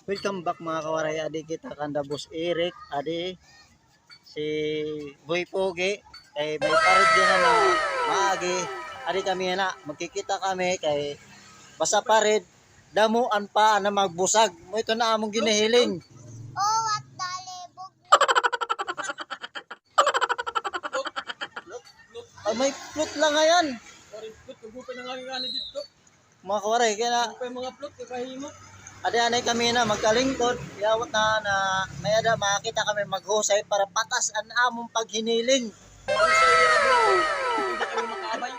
Welcome back mga kawaray. Adi kita kanda Boss Eric. Adi si Boy Pogi. Kay may parid din na maagi. Adi kami na. Magkikita kami kay basa parid. Damuan pa na magbusag. Mo ito na among ginihiling. Oh, what the libog. Ay, may plot lang ngayon. Plot, nagupay na nga nga dito. Mga kawaray. Kaya na. Nagupay mga plot, kakahimo. Adi-anay kami na magkalingkod. Yawat na may ada makita kami maghusay para patas ang among paghiniling. Hindi kami makaabay.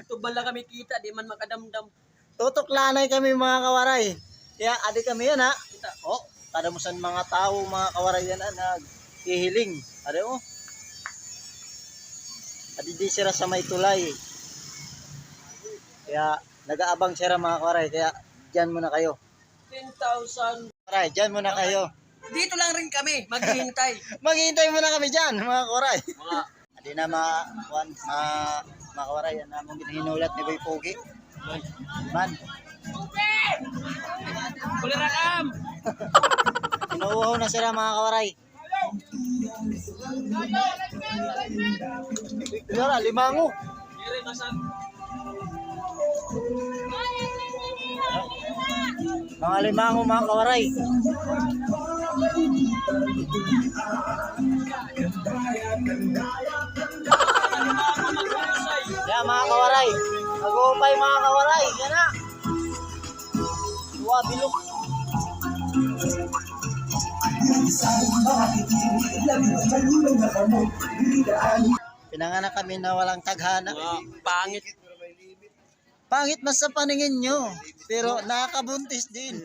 Tubal lang kami kita, di man makadamdam. Tutok lanay kami mga kawaray. Kaya adi kami yan ha. Kita. Oh, kadamusan mga tao mga kawaray yan na naghihiling. Adi oh. Adi di sira sa may tulay. Kaya nag-aabang sira mga kawaray. Kaya dyan muna kayo. 10,000. Kawaray, dyan muna kayo. Dito lang rin kami, maghihintay. Maghihintay muna kami dyan mga kawaray. Mga Adi na mga kawaray. Yan na mong hinulat ni Boy Pogi. Man, kulirakam! inuuhaw na sila mga kawaray. Yara, limango. Dire, nasan? Mga limango mga kawaray. Yan mga kawaray. Nag-uupay mga kawaray. Yan na. Tuwa bilog. Pinanganak kami na walang taghana. Mga pangit. Pangit mas sa paningin nyo. Pero nakakabuntis din.